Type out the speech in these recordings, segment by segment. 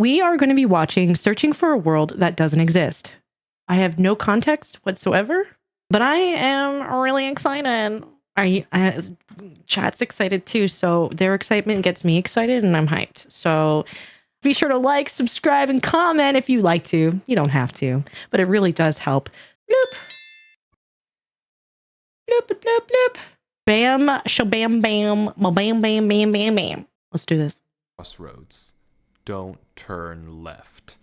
we are going to be watching Searching for a World That Doesn't Exist. I have no context whatsoever, but I am really excited. Chat's excited too, so their excitement gets me excited and I'm hyped. So be sure to like, subscribe, and comment if you like to. You don't have to, but it really does help. Bloop. Bloop, bloop, bloop, bloop. Bam, shabam, bam, bam, bam, bam, bam, bam. Let's do this. Crossroads. Don't turn left.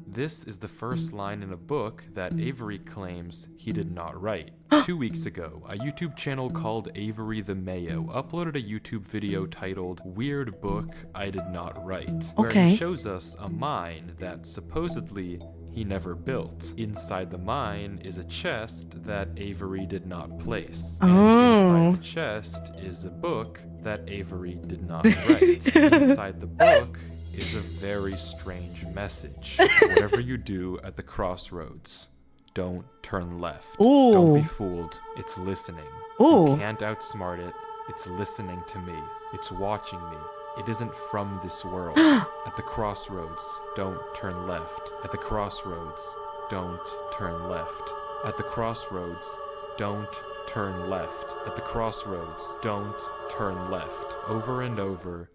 This is the first line in a book that Avery claims he did not write. 2 weeks ago, a YouTube channel called Avery the Mayo uploaded a YouTube video titled Weird Book I Did Not Write, where he shows us a mine that supposedly he never built. Inside the mine is a chest that Avery did not place. And inside the chest is a book that Avery did not write. Inside the book is a very strange message. Whatever you do at the crossroads, don't turn left. Ooh. Don't be fooled. It's listening. Ooh. You can't outsmart it. It's listening to me. It's watching me. It isn't from this world. At the crossroads, don't turn left. At the crossroads, don't turn left. At the crossroads, don't turn left. At the crossroads, don't turn left. Over and over.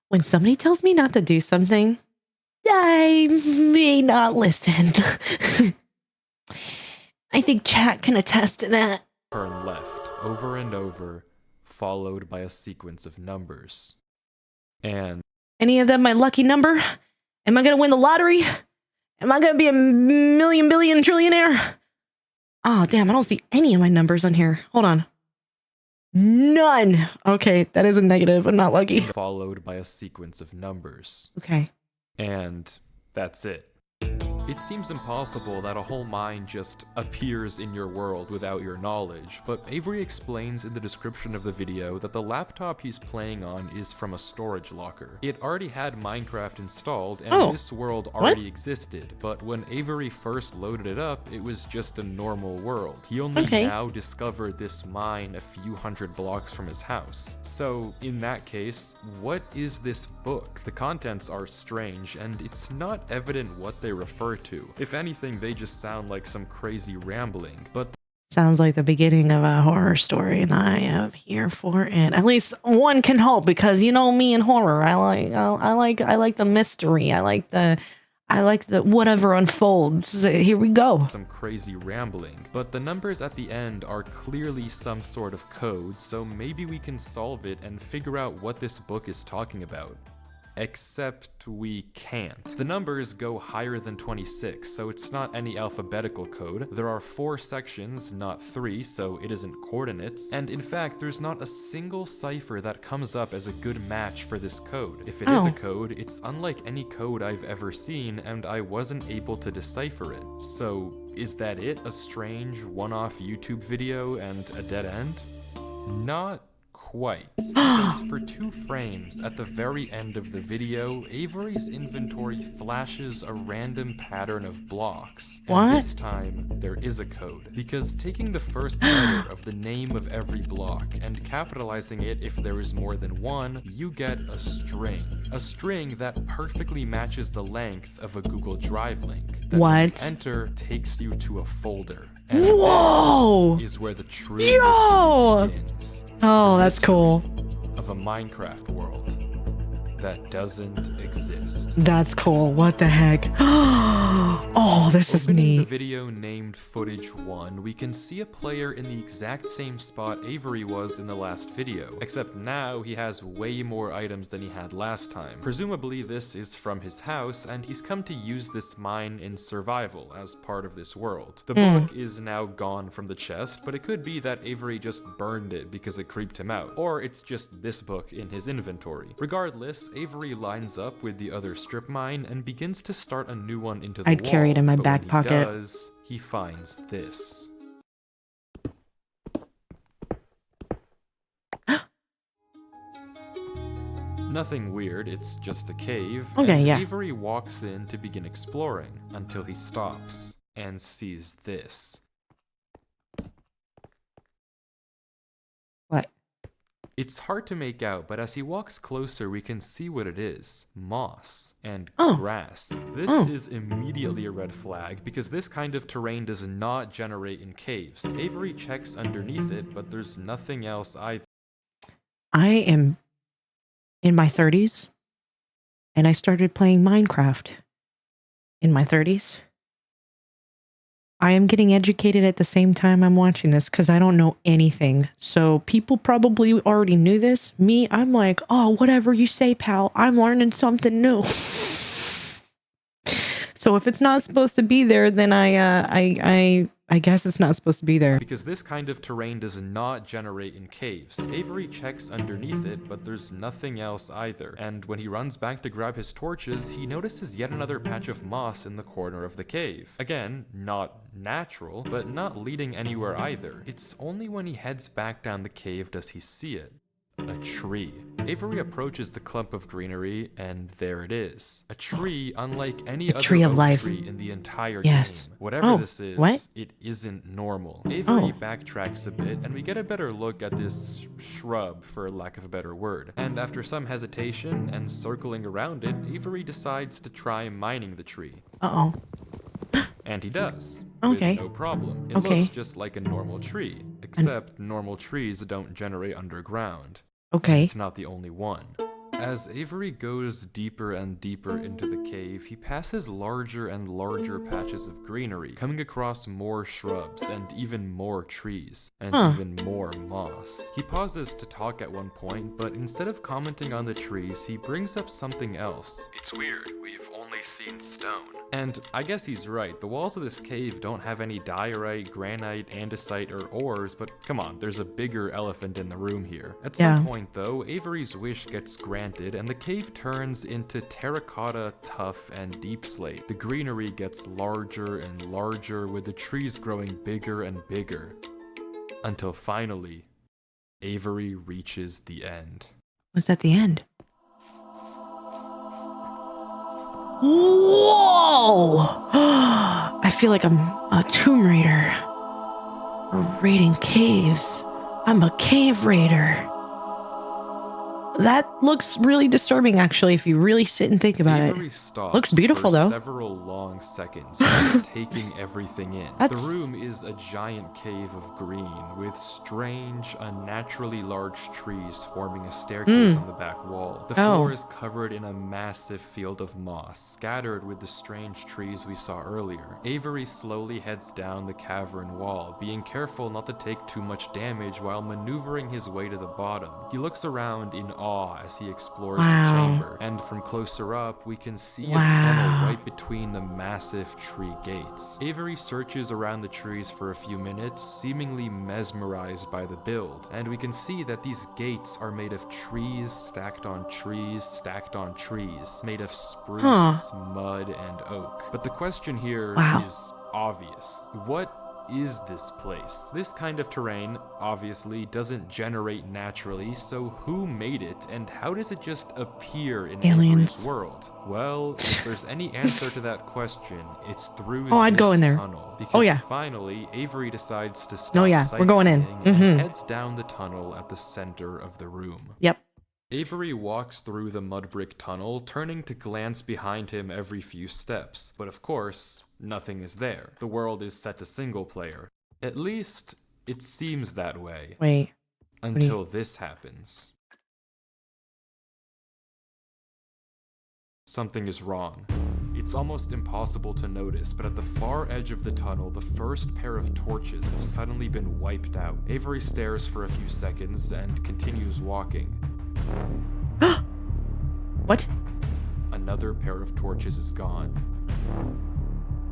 When somebody tells me not to do something, I may not listen. I think chat can attest to that. Turn left, over and over, followed by a sequence of numbers. And any of them my lucky number? Am I gonna win the lottery? Am I gonna be a million, billion, trillionaire? Oh, damn, I don't see any of my numbers on here. Hold on. None. Okay, that is a negative. I'm not lucky. Followed by a sequence of numbers. Okay. And that's it. It seems impossible that a whole mine just appears in your world without your knowledge, but Avery explains in the description of the video that the laptop he's playing on is from a storage locker. It already had Minecraft installed, and this world already existed, but when Avery first loaded it up, it was just a normal world. He only now discovered this mine a few hundred blocks from his house. So, in that case, what is this book? The contents are strange, and it's not evident what they refer to. If anything, they just sound like some crazy rambling, but sounds like the beginning of a horror story, and I am here for it. At least one can hope, because you know me and horror. I like the mystery. I like the whatever unfolds. Here we go. Some crazy rambling, but the numbers at the end are clearly some sort of code, so maybe we can solve it and figure out what this book is talking about. Except we can't. The numbers go higher than 26, so it's not any alphabetical code. There are 4 sections, not 3, so it isn't coordinates. And in fact, there's not a single cipher that comes up as a good match for this code. If it is a code, it's unlike any code I've ever seen, and I wasn't able to decipher it. So, is that it? A strange one-off YouTube video and a dead end? Not quite, because for 2 frames at the very end of the video, Avery's inventory flashes a random pattern of blocks. And this time, there is a code. Because taking the first letter of the name of every block and capitalizing it if there is more than one, you get a string. A string that perfectly matches the length of a Google Drive link. That when you enter takes you to a folder. And this is where the true mystery begins. Oh, that's cool. Of a Minecraft world that doesn't exist. That's cool. What the heck? Oh, this is neat. In the video named Footage 1, we can see a player in the exact same spot Avery was in the last video, except now he has way more items than he had last time. Presumably this is from his house, and he's come to use this mine in survival as part of this world. The book is now gone from the chest, but it could be that Avery just burned it because it creeped him out, or it's just this book in his inventory. Regardless, Avery lines up with the other strip mine and begins to start a new one into the wall. I'd carry it in my back pocket. pocket. When he does, he finds this. Nothing weird, it's just a cave. Okay, yeah. Avery walks in to begin exploring until he stops and sees this. What? It's hard to make out, but as he walks closer, we can see what it is. Moss and Oh. grass. This is immediately a red flag because this kind of terrain does not generate in caves. Avery checks underneath it, but there's nothing else either. I am in my 30s and I started playing Minecraft in my 30s. I am getting educated at the same time I'm watching this because I don't know anything. So people probably already knew this. Me, I'm like, oh, whatever you say, pal. I'm learning something new. So if it's not supposed to be there, then I guess it's not supposed to be there. Because this kind of terrain does not generate in caves. Avery checks underneath it, but there's nothing else either. And when he runs back to grab his torches, he notices yet another patch of moss in the corner of the cave. Again, not natural, but not leading anywhere either. It's only when he heads back down the cave does he see it. A tree. Avery approaches the clump of greenery, and there it is. A tree unlike any other tree of oak life. tree in the entire Yes. game. Whatever this is, what? it isn't normal. Avery backtracks a bit, and we get a better look at this shrub, for lack of a better word. And after some hesitation and circling around it, Avery decides to try mining the tree. Uh-oh. And he does. Okay. With no problem. It Okay. looks just like a normal tree, except normal trees don't generate underground. Okay. And it's not the only one. As Avery goes deeper and deeper into the cave, he passes larger and larger patches of greenery, coming across more shrubs and even more trees, and even more moss. He pauses to talk at one point, but instead of commenting on the trees, he brings up something else. It's weird, we've only seen stone. And I guess he's right, the walls of this cave don't have any diorite, granite, andesite, or ores, but come on, there's a bigger elephant in the room here. At some point though, Avery's wish gets granted and the cave turns into terracotta, tuff, and deep slate. The greenery gets larger and larger with the trees growing bigger and bigger. Until finally, Avery reaches the end. Was that the end? Whoa! I feel like I'm a Tomb Raider. Raiding caves. I'm a cave raider. That looks really disturbing, actually, if you really sit and think about Avery it. stops Looks beautiful, for though. several long seconds, just taking everything in. The That's- room is a giant cave of green, with strange, unnaturally large trees forming a staircase on the back wall. The floor is covered in a massive field of moss, scattered with the strange trees we saw earlier. Avery slowly heads down the cavern wall, being careful not to take too much damage while maneuvering his way to the bottom. He looks around in awe as he explores the chamber, and from closer up, we can see a tunnel right between the massive tree gates. Avery searches around the trees for a few minutes, seemingly mesmerized by the build, and we can see that these gates are made of trees stacked on trees stacked on trees, made of spruce, mud, and oak. But the question here is obvious. What is this place? This kind of terrain obviously doesn't generate naturally, so who made it and how does it just appear in Avery's world? Well, if there's any answer to that question, it's through I'd go in there. tunnel. Because finally, Avery decides to stop we're going in. sightseeing and heads down the tunnel at the center of the room. Yep. Avery walks through the mud brick tunnel, turning to glance behind him every few steps. But of course, nothing is there. The world is set to single player. At least, it seems that way. Wait. Until this happens. Something is wrong. It's almost impossible to notice, but at the far edge of the tunnel, the first pair of torches have suddenly been wiped out. Avery stares for a few seconds and continues walking. What? Another pair of torches is gone.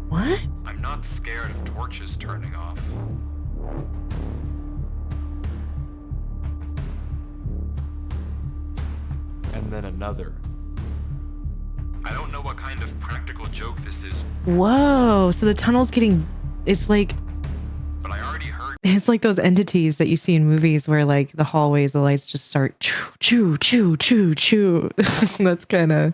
What? I'm not scared of torches turning off. And then another. I don't know what kind of practical joke this is. Whoa. So the tunnel's getting... It's like... But I already heard... It's like those entities that you see in movies where like the hallways, the lights just start choo, choo, choo, choo, choo. That's kind of...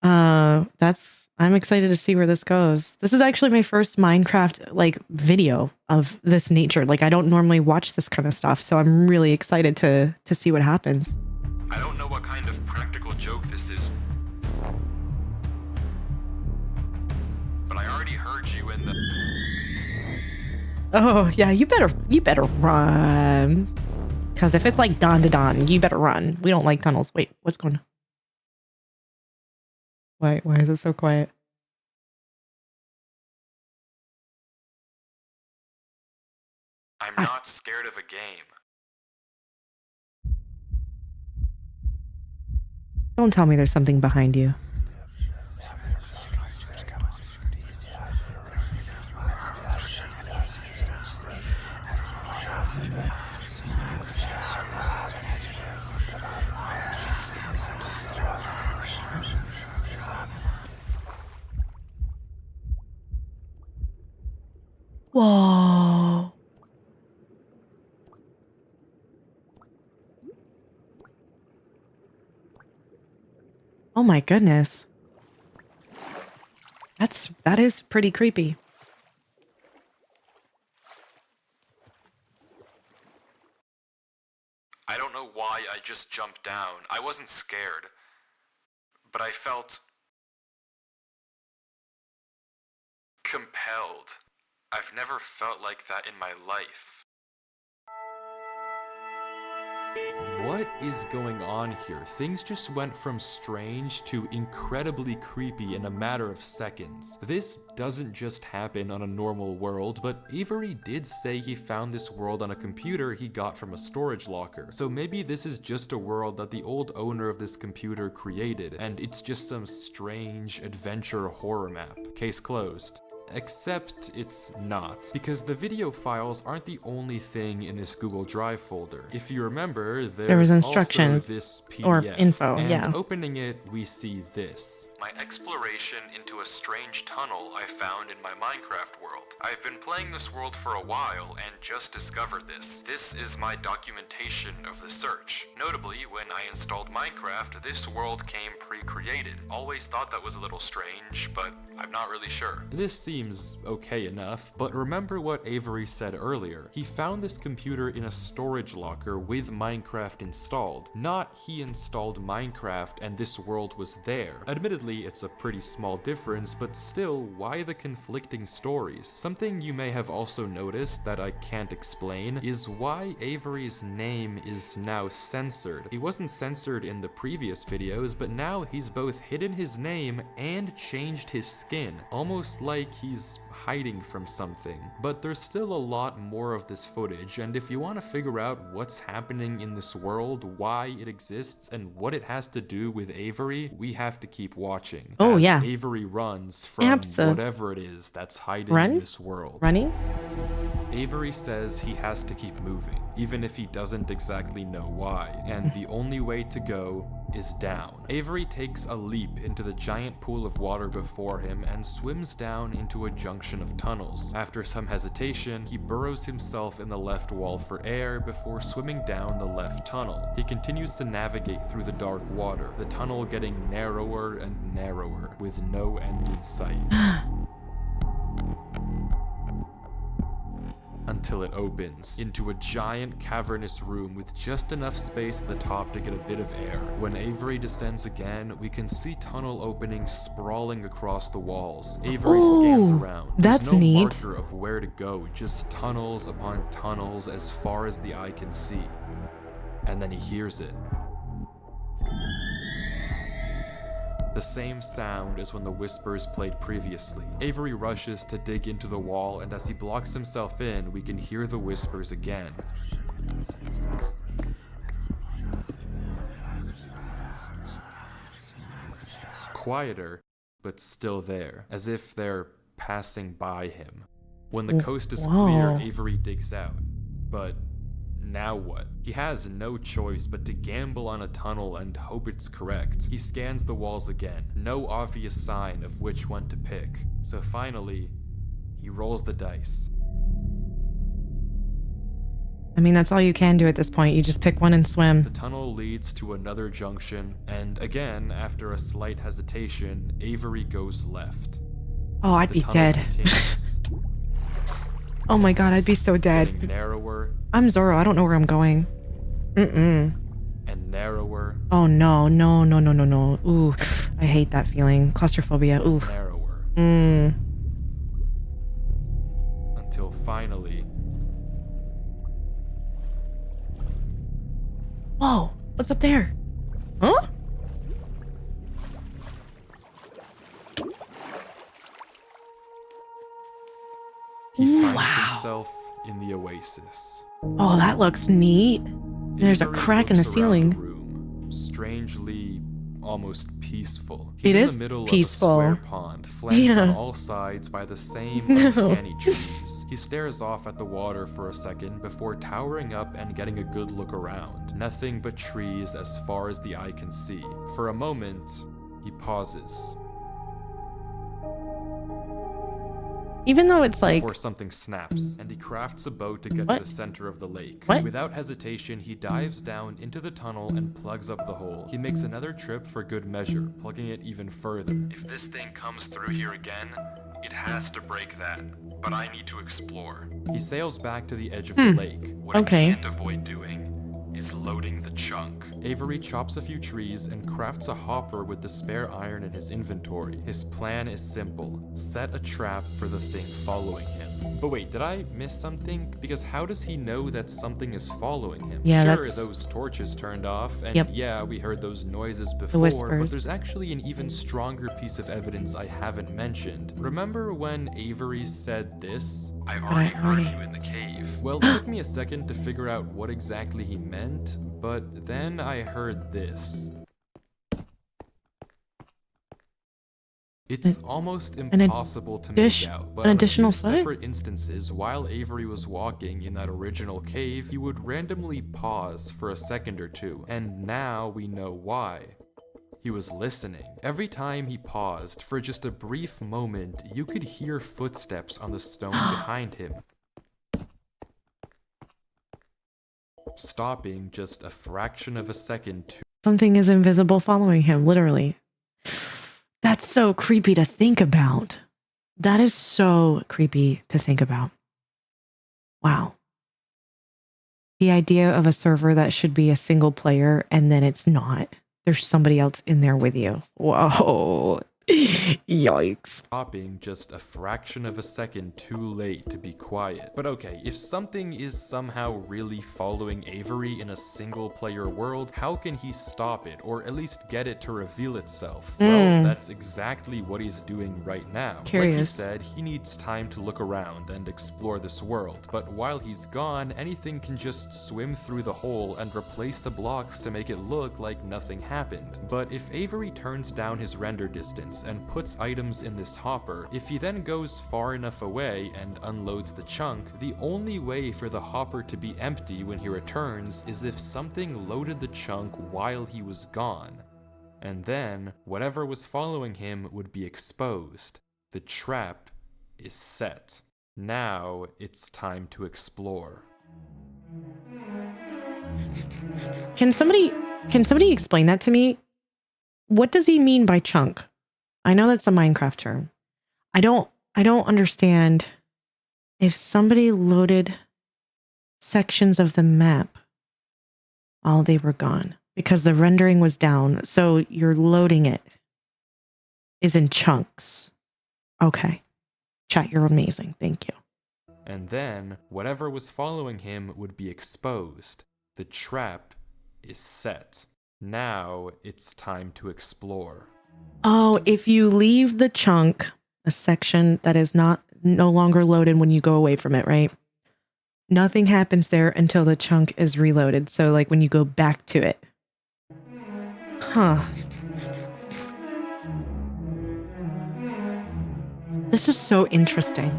I'm excited to see where this goes. This is actually my first Minecraft like video of this nature. Like I don't normally watch this kind of stuff, so I'm really excited to see what happens. I don't know what kind of practical joke this is, but I already heard you in the... Oh yeah, you better run. Cause if it's like dawn to dawn, you better run. We don't like tunnels. Wait, what's going on? Why is it so quiet? I'm not scared of a game. Don't tell me there's something behind you. Whoa. Oh my goodness. That is pretty creepy. I don't know why I just jumped down. I wasn't scared, but I felt compelled. I've never felt like that in my life. What is going on here? Things just went from strange to incredibly creepy in a matter of seconds. This doesn't just happen on a normal world, but Avery did say he found this world on a computer he got from a storage locker. So maybe this is just a world that the old owner of this computer created, and it's just some strange adventure horror map. Case closed. Except it's not, because the video files aren't the only thing in this Google Drive folder. If you remember, There was instructions also this PDF, or info, and yeah. opening it, we see this. My exploration into a strange tunnel I found in my Minecraft world. I've been playing this world for a while and just discovered this. This is my documentation of the search. Notably, when I installed Minecraft, this world came pre-created. Always thought that was a little strange, but I'm not really sure. This seems okay enough, but remember what Avery said earlier. He found this computer in a storage locker with Minecraft installed. Not he installed Minecraft and this world was there. Admittedly, it's a pretty small difference, but still, why the conflicting stories? Something you may have also noticed that I can't explain is why Avery's name is now censored. He wasn't censored in the previous videos, but now he's both hidden his name and changed his skin, almost like he's hiding from something. But there's still a lot more of this footage, and if you want to figure out what's happening in this world, why it exists, and what it has to do with Avery, we have to keep watching. Oh, as yeah. Avery runs from whatever it is that's hiding in this world. Running? Avery says he has to keep moving, even if he doesn't exactly know why, and the only way to go is down. Avery takes a leap into the giant pool of water before him and swims down into a junction of tunnels. After some hesitation, he burrows himself in the left wall for air before swimming down the left tunnel. He continues to navigate through the dark water, the tunnel getting narrower and narrower, with no end in sight. Until it opens into a giant cavernous room with just enough space at the top to get a bit of air. When Avery descends again, we can see tunnel openings sprawling across the walls. Avery scans around. That's There's no neat. marker of where to go, just tunnels upon tunnels as far as the eye can see. And then he hears it. The same sound as when the whispers played previously. Avery rushes to dig into the wall, and as he blocks himself in, we can hear the whispers again. Quieter, but still there, as if they're passing by him. When the coast is clear, Avery digs out. But now what? He has no choice but to gamble on a tunnel and hope it's correct. He scans the walls again, no obvious sign of which one to pick. So finally, he rolls the dice. I mean, that's all you can do at this point. You just pick one and swim. The tunnel leads to another junction, and again, after a slight hesitation, Avery goes left. Oh, I'd The be tunnel dead. continues, Oh my god, I'd be so getting dead. narrower I'm Zoro. I don't know where I'm going. Mm-mm. and narrower, Oh no, no, no, no, no, no. Ooh, I hate that feeling. Claustrophobia. Ooh. narrower, until finally, Whoa, what's up there? Huh? he finds Wow. himself in the oasis. Oh, that looks neat. There's a Avery crack in the looks around ceiling. room, strangely, almost peaceful. It He's in is the middle peaceful. of a square pond, flanked Yeah. on all sides by the same No. uncanny trees. He stares off at the water for a second before towering up and getting a good look around. Nothing but trees as far as the eye can see. For a moment, he pauses. Even though it's like, Before something snaps, and he crafts a boat to get What? to the center of the lake. What? Without hesitation, he dives down into the tunnel and plugs up the hole. He makes another trip for good measure, plugging it even further. If this thing comes through here again, it has to break that. But I need to explore. He sails back to the edge of the lake. What Okay. he can't avoid doing is loading the chunk. Avery chops a few trees and crafts a hopper with the spare iron in his inventory. His plan is simple: set a trap for the thing following him. But wait, did I miss something? Because how does he know that something is following him? Yeah, sure, that's- those torches turned off, and Yep. yeah, we heard those noises before, but whispers. there's actually an even stronger piece of evidence I haven't mentioned. Remember when Avery said this? I already heard you in the cave. Well, it took me a second to figure out what exactly he meant, but then I heard this. It's almost impossible to make out, but an on additional a few foot? separate instances, while Avery was walking in that original cave, he would randomly pause for a second or two, and now we know why. He was listening. Every time he paused, for just a brief moment, you could hear footsteps on the stone behind him, stopping just a fraction of a second to something is invisible following him, literally. That's so creepy to think about. That is so creepy to think about. Wow. The idea of a server that should be a single player and then it's not. There's somebody else in there with you. Whoa. Yikes. stopping just a fraction of a second too late to be quiet. But okay, if something is somehow really following Avery in a single player world, how can he stop it, or at least get it to reveal itself? Well, that's exactly what he's doing right now. Like he Curious. said, he needs time to look around and explore this world, but while he's gone, anything can just swim through the hole and replace the blocks to make it look like nothing happened. But if Avery turns down his render distance and puts items in this hopper, if he then goes far enough away and unloads the chunk, the only way for the hopper to be empty when he returns is if something loaded the chunk while he was gone. And then, whatever was following him would be exposed. The trap is set. Now it's time to explore. Can somebody explain that to me? What does he mean by chunk? I know that's a Minecraft term. I don't understand if somebody loaded sections of the map while they were gone because the rendering was down. So you're loading it is in chunks. Okay. Chat, you're amazing. Thank you. And then, whatever was following him would be exposed. The trap is set. Now it's time to explore. Oh, if you leave the chunk, a section that is no longer loaded when you go away from it, right? Nothing happens there until the chunk is reloaded. So like when you go back to it. Huh. This is so interesting.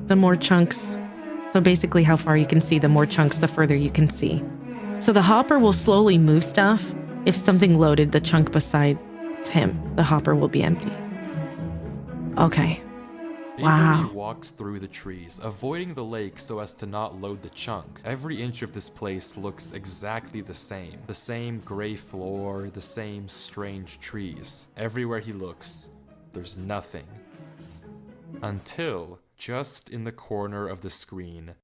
The more chunks, so basically how far you can see, the more chunks, the further you can see. So the hopper will slowly move stuff. If something loaded the chunk beside him, the hopper will be empty. Okay. Wow. Avery walks through the trees, avoiding the lake so as to not load the chunk. Every inch of this place looks exactly the same. The same gray floor, the same strange trees. Everywhere he looks, there's nothing. Until, just in the corner of the screen,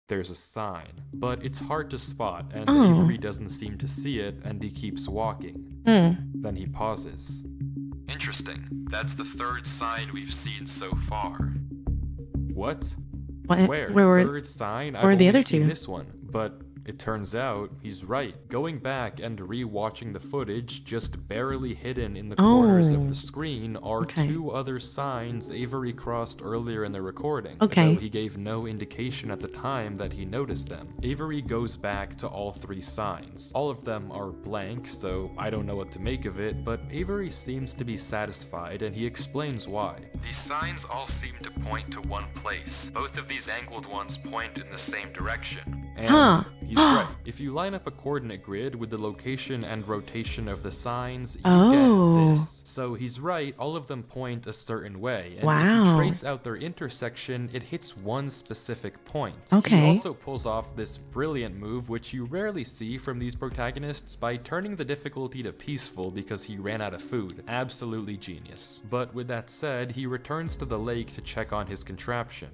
there's a sign. But it's hard to spot, and Avery doesn't seem to see it, and he keeps walking. Then he pauses. Interesting. That's the third sign we've seen so far. What? Where? Third sign? I've only seen this one. But it turns out he's right. Going back and re-watching the footage, just barely hidden in the corners of the screen are two other signs Avery crossed earlier in the recording, though he gave no indication at the time that he noticed them. Avery goes back to all three signs. All of them are blank, so I don't know what to make of it, but Avery seems to be satisfied and he explains why. These signs all seem to point to one place. Both of these angled ones point in the same direction. And he's right. If you line up a coordinate grid with the location and rotation of the signs, you get this. So he's right, all of them point a certain way. And if you trace out their intersection, it hits one specific point. He also pulls off this brilliant move, which you rarely see from these protagonists, by turning the difficulty to peaceful because he ran out of food. Absolutely genius. But with that said, he returns to the lake to check on his contraption.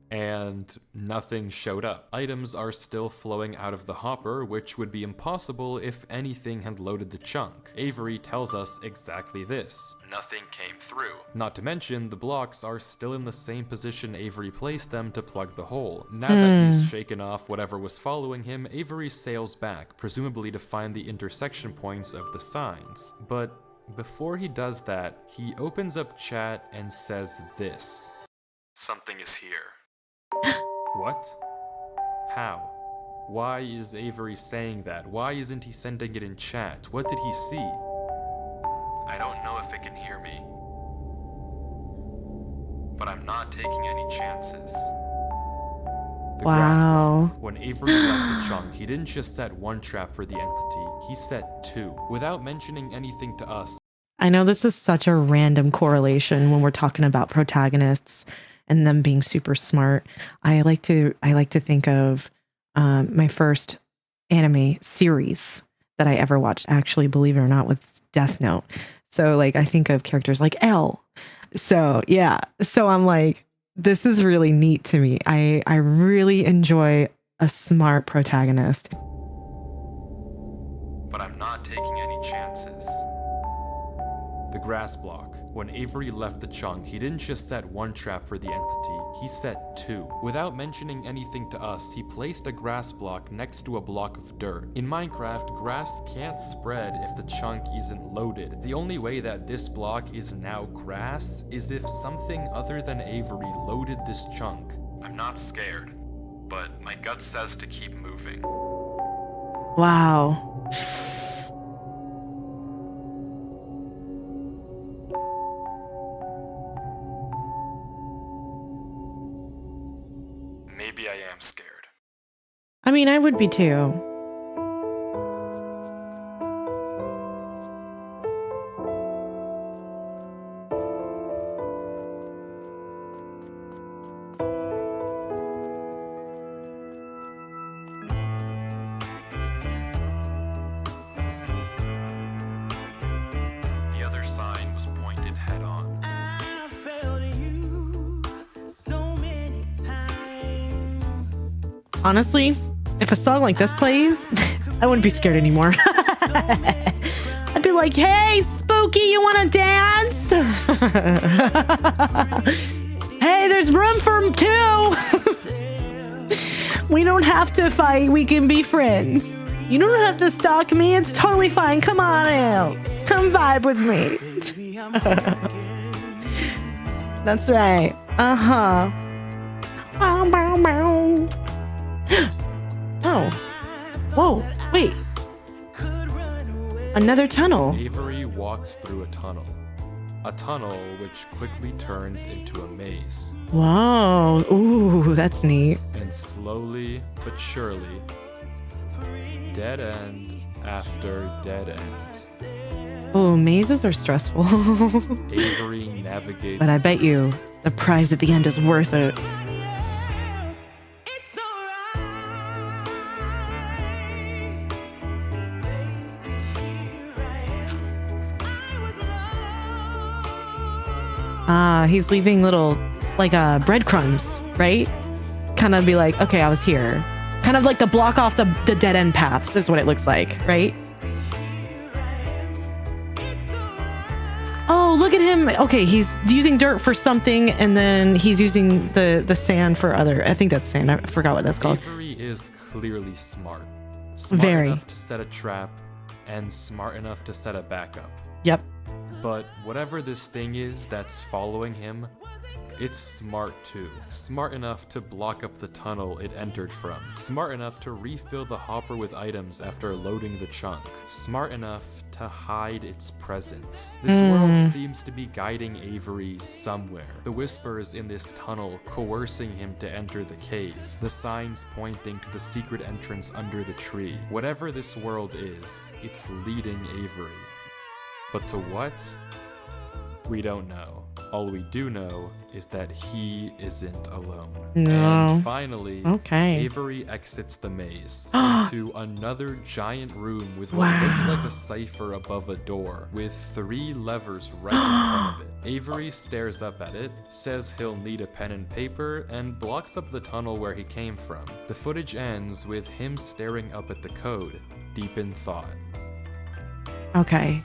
And nothing showed up. Items are still flowing out of the hopper, which would be impossible if anything had loaded the chunk. Avery tells us exactly this. Nothing came through. Not to mention, the blocks are still in the same position Avery placed them to plug the hole. Now that he's shaken off whatever was following him, Avery sails back, presumably to find the intersection points of the signs. But before he does that, he opens up chat and says this. Something is here. What? How? Why is Avery saying that? Why isn't he sending it in chat? What did he see? I don't know if it can hear me. But I'm not taking any chances. The grass block. When Avery left the chunk, he didn't just set one trap for the entity, he set two. Without mentioning anything to us. I know this is such a random correlation when we're talking about protagonists and them being super smart. I like to think of my first anime series that I ever watched, actually, believe it or not, with Death Note. So like I think of characters like L. So yeah. So I'm like, this is really neat to me. I really enjoy a smart protagonist. But I'm not taking any chances. The grass block. When Avery left the chunk, he didn't just set one trap for the entity, he set two. Without mentioning anything to us, he placed a grass block next to a block of dirt. In Minecraft, grass can't spread if the chunk isn't loaded. The only way that this block is now grass is if something other than Avery loaded this chunk. I'm not scared, but my gut says to keep moving. Wow. Maybe I am scared. I mean, I would be too. The other sign was pointed head on. I failed you so many times. Honestly, if a song like this plays, I wouldn't be scared anymore. I'd be like, hey, Spooky, you want to dance? Hey, there's room for two. We don't have to fight. We can be friends. You don't have to stalk me. It's totally fine. Come on out. Come vibe with me. That's right. Uh-huh. Oh. Whoa. Wait. Another tunnel. Avery walks through a tunnel. A tunnel which quickly turns into a maze. Wow. Ooh, that's neat. And slowly but surely, dead end after dead end. Oh, mazes are stressful. Avery navigates. But I bet you the prize at the end is worth it. Yes, it's alright. Baby, here I am. I was lost. He's leaving little, like, breadcrumbs, right? Kind of be like, okay, I was here. Kind of like to block off the dead end paths is what it looks like, right? Oh, look at him. Okay, he's using dirt for something, and then he's using the sand for other. I think that's sand. I forgot what that's called. Avery is clearly smart. Smart Very. enough to set a trap, and smart enough to set a backup. Yep. But whatever this thing is that's following him, it's smart too. Smart enough to block up the tunnel it entered from. Smart enough to refill the hopper with items after loading the chunk. Smart enough to hide its presence. This world seems to be guiding Avery somewhere. The whispers in this tunnel coercing him to enter the cave. The signs pointing to the secret entrance under the tree. Whatever this world is, it's leading Avery. But to what? We don't know. All we do know is that he isn't alone. No. And finally, Okay. Avery exits the maze into another giant room with what looks like a cipher above a door, with 3 levers right in front of it. Avery stares up at it, says he'll need a pen and paper, and blocks up the tunnel where he came from. The footage ends with him staring up at the code, deep in thought. Okay.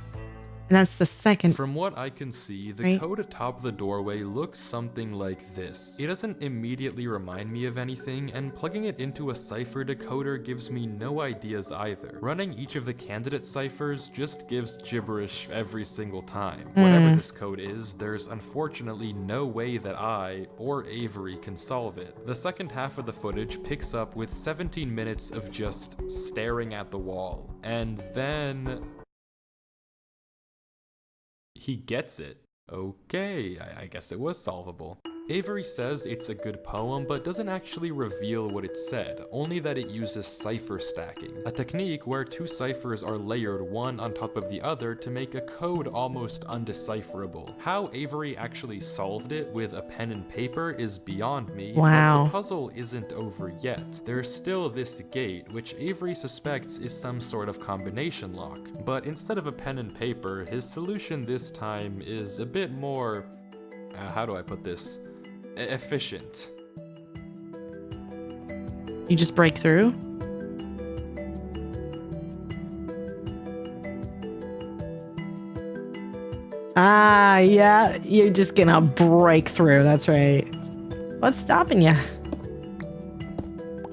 And that's the second. From what I can see, the Right. code atop the doorway looks something like this. It doesn't immediately remind me of anything, and plugging it into a cipher decoder gives me no ideas either. Running each of the candidate ciphers just gives gibberish every single time. Whatever this code is, there's unfortunately no way that I, or Avery, can solve it. The second half of the footage picks up with 17 minutes of just staring at the wall. And then he gets it. Okay, I guess it was solvable. Avery says it's a good poem, but doesn't actually reveal what it said, only that it uses cipher stacking, a technique where 2 ciphers are layered one on top of the other to make a code almost undecipherable. How Avery actually solved it with a pen and paper is beyond me, Wow. but the puzzle isn't over yet. There's still this gate, which Avery suspects is some sort of combination lock, but instead of a pen and paper, his solution this time is a bit more, how do I put this? Efficient. You just break through? Ah, yeah. You're just gonna break through. That's right. What's stopping you?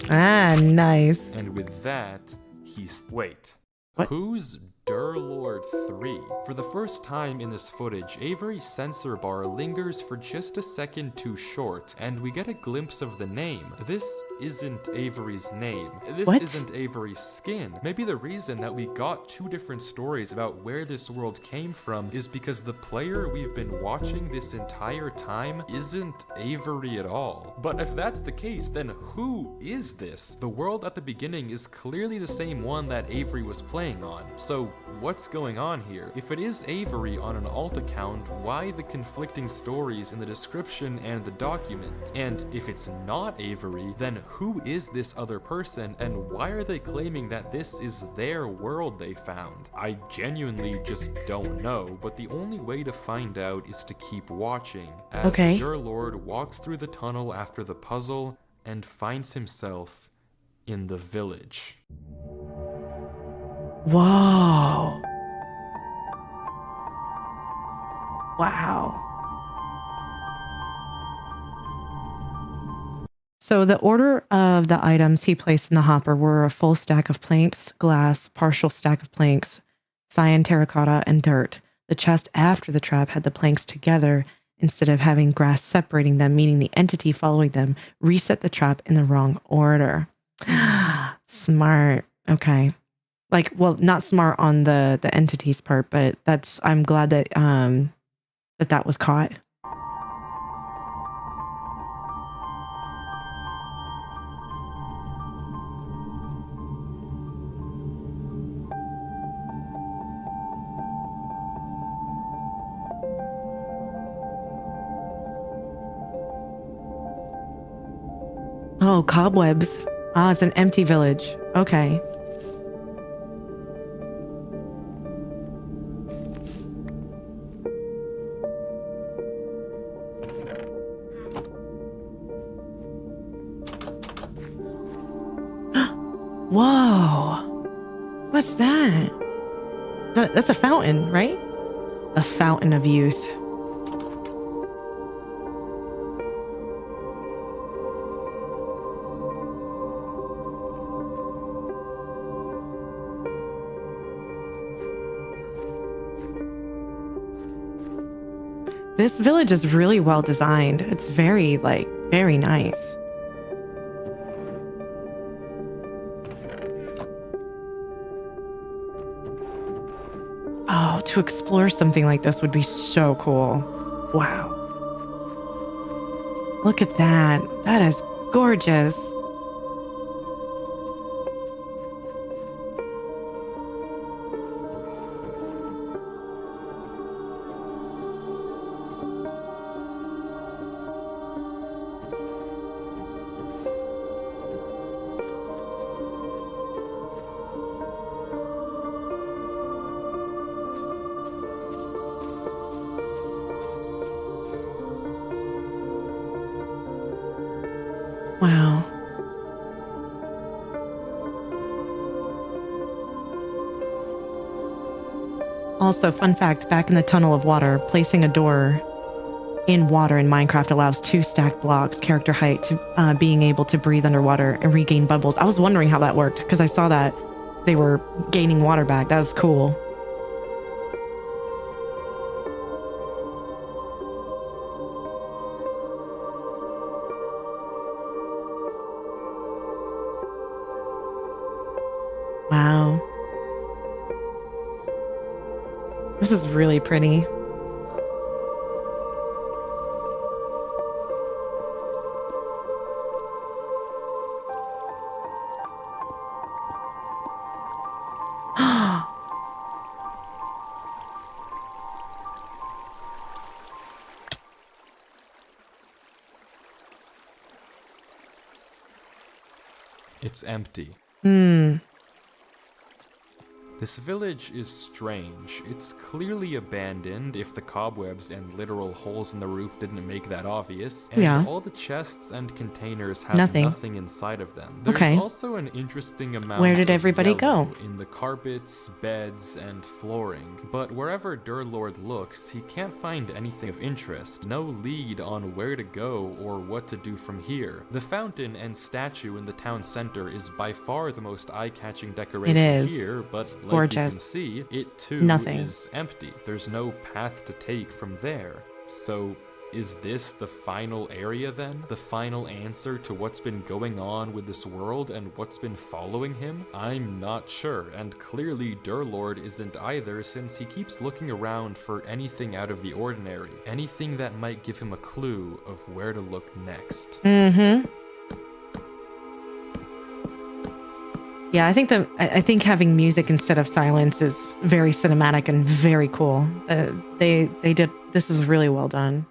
Ah, nice. And with that, he's... Wait. What? Who's Durlord 3? For the first time in this footage, Avery's sensor bar lingers for just a second too short, and we get a glimpse of the name. This isn't Avery's name. This What? isn't Avery's skin. Maybe the reason that we got 2 different stories about where this world came from is because the player we've been watching this entire time isn't Avery at all. But if that's the case, then who is this? The world at the beginning is clearly the same one that Avery was playing on. So what's going on here? If it is Avery on an alt account, why the conflicting stories in the description and the document? And if it's not Avery, then who is this other person, and why are they claiming that this is their world they found? I genuinely just don't know, but the only way to find out is to keep watching as Okay. Durlord walks through the tunnel after the puzzle and finds himself in the village. Whoa. Wow. So the order of the items he placed in the hopper were a full stack of planks, glass, partial stack of planks, cyan terracotta, and dirt. The chest after the trap had the planks together instead of having grass separating them, meaning the entity following them reset the trap in the wrong order. Smart. Okay. Like, well, not smart on the entity's part, but that's, I'm glad that that was caught. Oh, cobwebs. Ah, it's an empty village. Okay. Whoa. What's that? That's a fountain, right? A fountain of youth. This village is really well designed. It's very, very nice. Oh, to explore something like this would be so cool. Wow. Look at that. That is gorgeous. Wow. Also, fun fact, back in the tunnel of water, placing a door in water in Minecraft allows 2 stacked blocks, character height, to being able to breathe underwater and regain bubbles. I was wondering how that worked because I saw that they were gaining water back. That was cool. Wow. This is really pretty. It's empty. Hmm. This village is strange. It's clearly abandoned if the cobwebs and literal holes in the roof didn't make that obvious. And Yeah. all the chests and containers have Nothing. nothing inside of them. There's Okay. also an interesting amount Where did of everybody yellow go? in the carpets, beds, and flooring. But wherever Durlord looks, he can't find anything of interest. No lead on where to go or what to do from here. The fountain and statue in the town center is by far the most eye-catching decoration is. here, but like you gorgeous. can see, it too Nothing. is empty. There's no path to take from there. So, is this the final area then? The final answer to what's been going on with this world and what's been following him? I'm not sure, and clearly Durlord isn't either, since he keeps looking around for anything out of the ordinary. Anything that might give him a clue of where to look next. Mm-hmm. Yeah, I think having music instead of silence is very cinematic and very cool. They did this is really well done.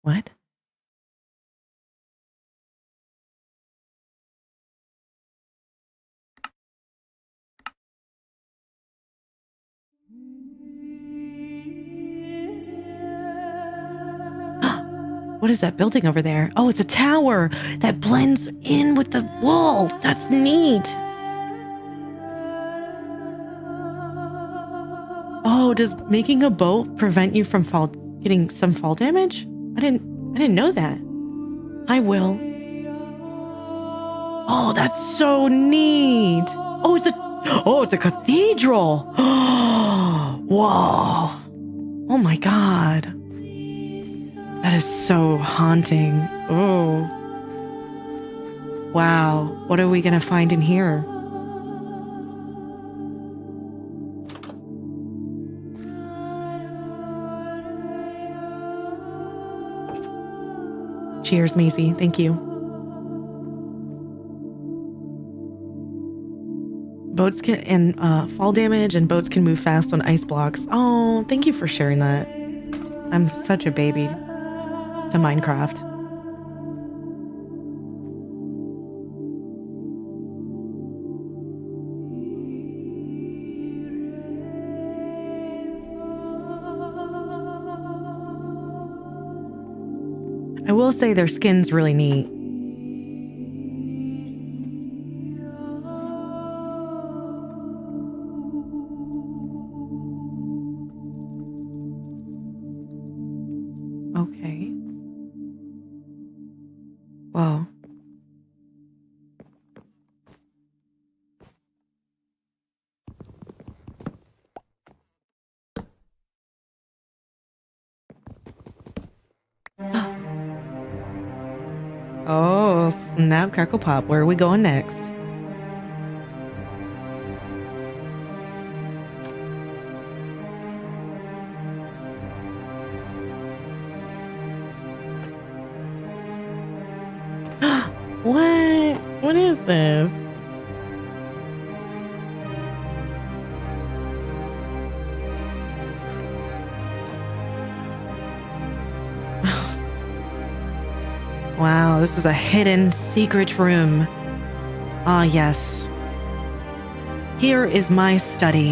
What? What is that building over there? Oh, it's a tower that blends in with the wall. That's neat. Oh, does making a boat prevent you from getting some fall damage? I didn't know that. I will. Oh, that's so neat. Oh, it's a cathedral. Whoa. Oh my God. That is so haunting. Oh. Wow. What are we going to find in here? Cheers, Maisie. Thank you. Boats can fall damage, and boats can move fast on ice blocks. Oh, thank you for sharing that. I'm such a baby to Minecraft. I will say their skin's really neat. Okay. Wow. Oh, snap, crackle, pop. Where are we going next? What? What is this? Wow, this is a hidden secret room. Ah, yes. Here is my study.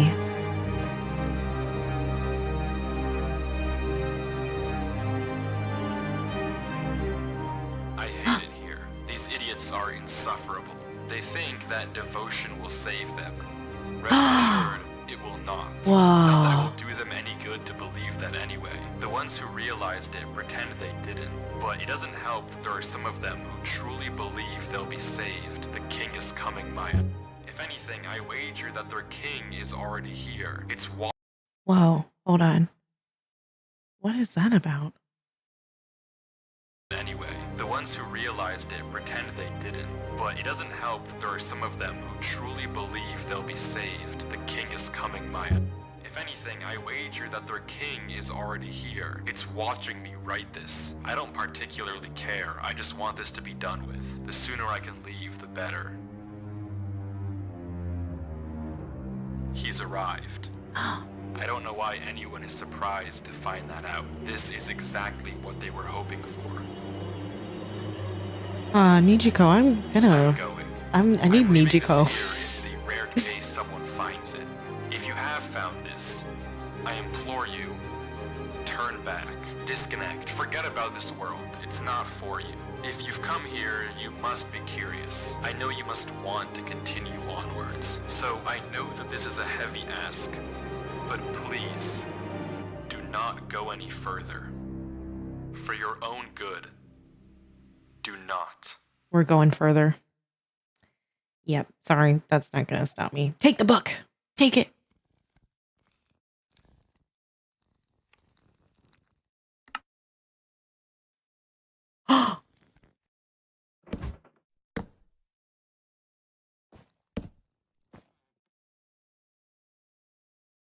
I hate it here. These idiots are insufferable. They think that devotion will save them. Rest assured, it will not. Whoa. Not that it will do them any good to believe that anyway. The ones who realized it pretend they didn't. But it doesn't help that there are some of them who truly believe they'll be saved. The king is coming, Maya. If anything, I wager that their king is already here. It's Whoa, hold on. What is that about? anyway. The ones who realized it pretend they didn't. But it doesn't help that there are some of them who truly believe they'll be saved. The king is coming, Maya. If anything, I wager that their king is already here. It's watching me write this. I don't particularly care. I just want this to be done with. The sooner I can leave, the better. He's arrived. I don't know why anyone is surprised to find that out. This is exactly what they were hoping for. Nijiko, I'm gonna... Going. I need I'm leaving Nijiko. this here in the rare case someone finds it. If you have found this, I implore you, turn back, disconnect, forget about this world. It's not for you. If you've come here, you must be curious. I know you must want to continue onwards. So I know that this is a heavy ask, but please, do not go any further. For your own good, do not. We're going further. Yep, sorry, that's not gonna stop me. Take the book! Take it!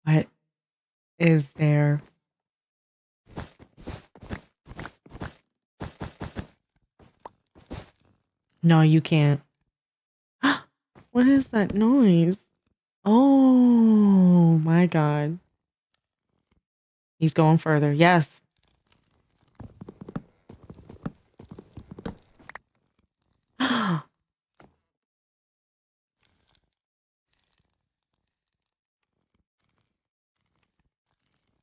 What is there? No, you can't. What is that noise? Oh my god. He's going further. Yes.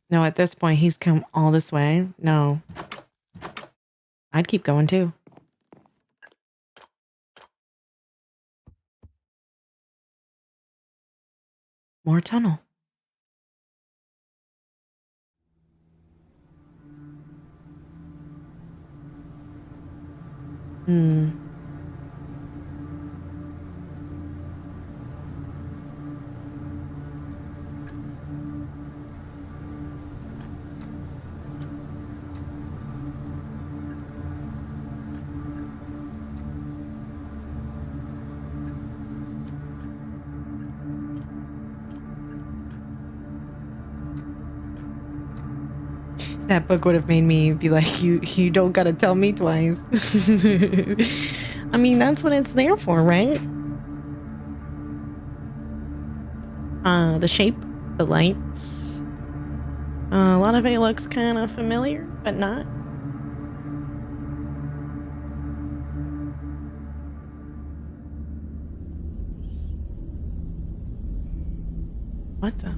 No, at this point, he's come all this way. No. I'd keep going too. More tunnel. That book would have made me be like, you don't gotta tell me twice. I mean, that's what it's there for, right? The shape, the lights. A lot of it looks kind of familiar, but not. What the?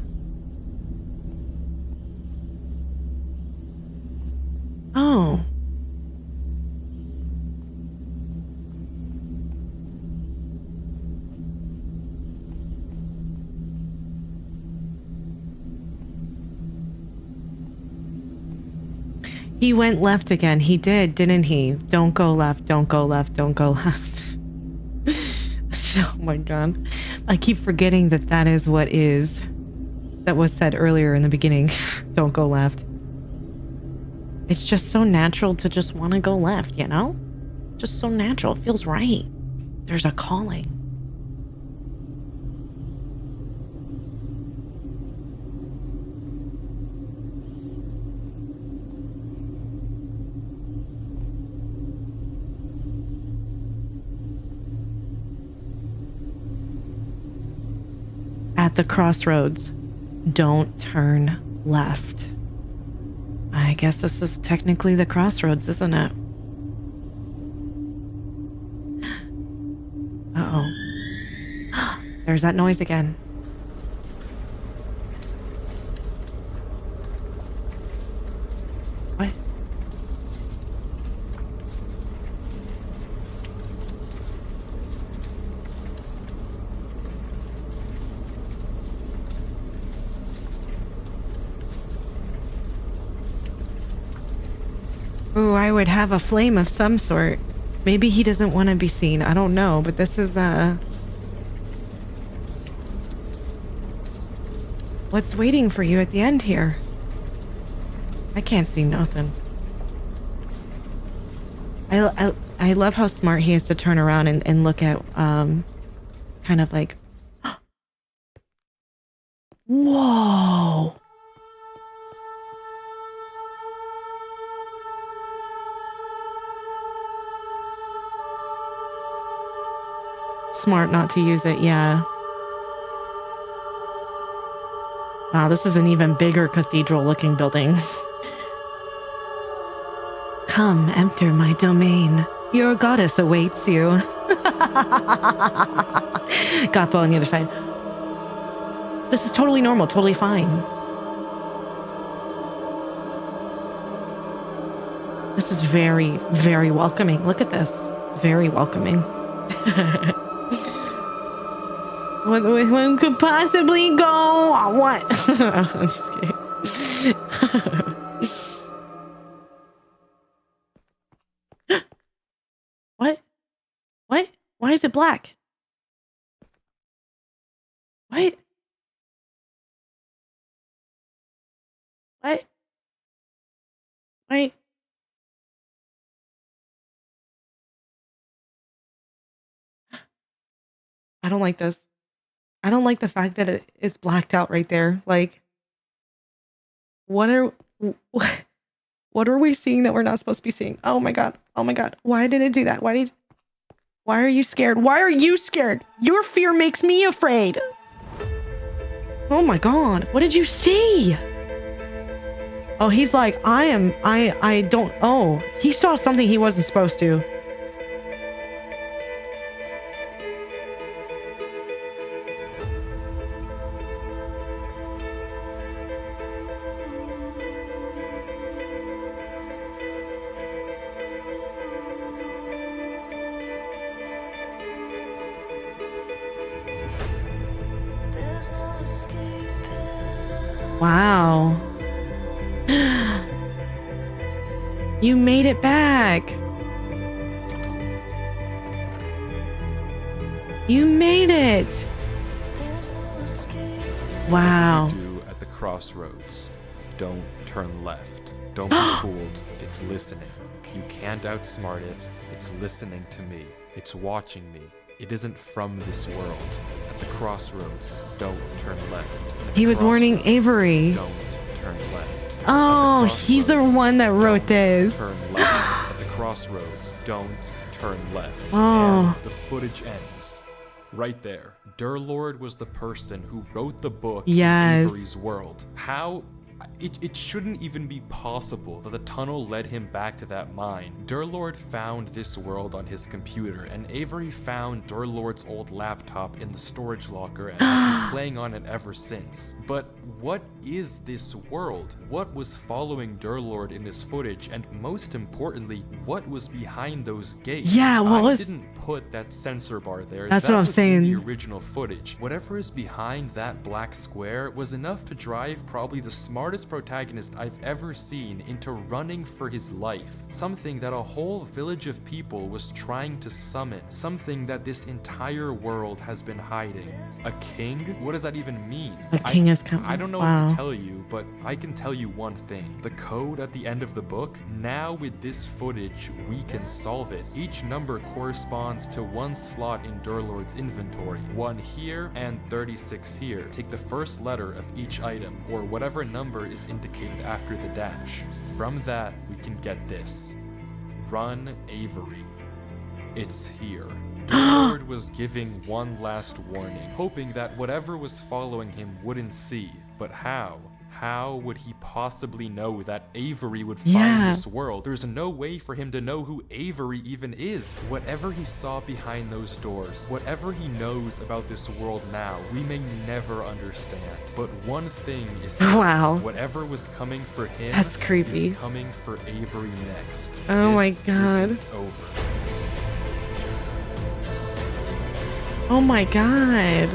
Oh. He went left again. He did, didn't he? Don't go left, don't go left, don't go left. Oh my god. I keep forgetting that that is what is. That was said earlier in the beginning. Don't go left. It's just so natural to just want to go left, you know? Just so natural. It feels right. There's a calling. At the crossroads, don't turn left. I guess this is technically the crossroads, isn't it? Uh-oh. There's that noise again. What? Ooh, I would have a flame of some sort. Maybe he doesn't want to be seen. I don't know, but this is, what's waiting for you at the end here? I can't see nothing. I love how smart he is to turn around and look at, kind of like... Whoa! Smart not to use it, yeah. Wow, this is an even bigger cathedral looking building. Come, enter my domain. Your goddess awaits you. Gothball on the other side. This is totally normal, totally fine. This is very, very welcoming. Look at this. Very welcoming. One could possibly go. What? I'm just kidding. What? What? Why is it black? What? What? Wait. I don't like this. I don't like the fact that it is blacked out right there. Like, what are we seeing that we're not supposed to be seeing? Oh my god. Oh my god. Why did it do that? Why are you scared? Why are you scared? Your fear makes me afraid. Oh my god. What did you see? Oh, he's like, I don't, oh, he saw something he wasn't supposed to. Wow. You made it back. You made it. Wow. Do at the crossroads. Don't turn left. Don't be fooled. It's listening. You can't outsmart it. It's listening to me. It's watching me. It isn't from this world. At the crossroads, don't turn left. At the He was warning crossroads, Avery. Don't turn left. Oh, At the he's the crossroads, one that wrote don't this. Turn left. At the crossroads, don't turn left. Oh. And the footage ends. Right there. Durlord was the person who wrote the book Yes. Avery's World. How it shouldn't even be possible that the tunnel led him back to that mine. Durlord found this world on his computer, and Avery found Durlord's old laptop in the storage locker and has been playing on it ever since. But what is this world? What was following Durlord in this footage? And most importantly, what was behind those gates? Yeah, I didn't put that sensor bar there. That's that what I'm was in the saying. original footage. Whatever is behind that black square was enough to drive probably the smartest protagonist I've ever seen into running for his life. Something that a whole village of people was trying to summon. Something that this entire world has been hiding. A king? What does that even mean? A king is coming. I don't know what to tell you, but I can tell you one thing. The code at the end of the book, now with this footage, we can solve it. Each number corresponds to one slot in Durlord's inventory. 1 here and 36 here. Take the first letter of each item, or whatever number is indicated after the dash. From that, we can get this. Run Avery. It's here. Durlord was giving one last warning, hoping that whatever was following him wouldn't see. But how? How would he possibly know that Avery would find this world? There's no way for him to know who Avery even is. Whatever he saw behind those doors, whatever he knows about this world now, we may never understand. But one thing is certain. Wow. Whatever was coming for him That's creepy. is coming for Avery next. Oh my This God. isn't over. Oh my God.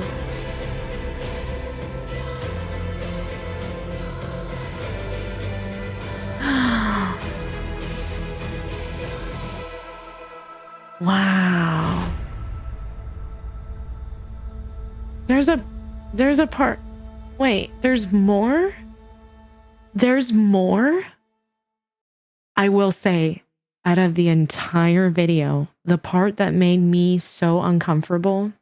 Wow. There's a part. Wait, there's more? There's more? I will say, out of the entire video, the part that made me so uncomfortable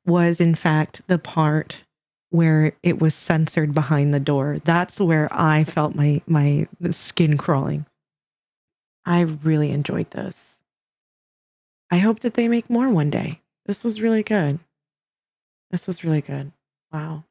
was, in fact, the part where it was censored behind the door. That's where I felt my skin crawling. I really enjoyed this. I hope that they make more one day. This was really good. This was really good. Wow.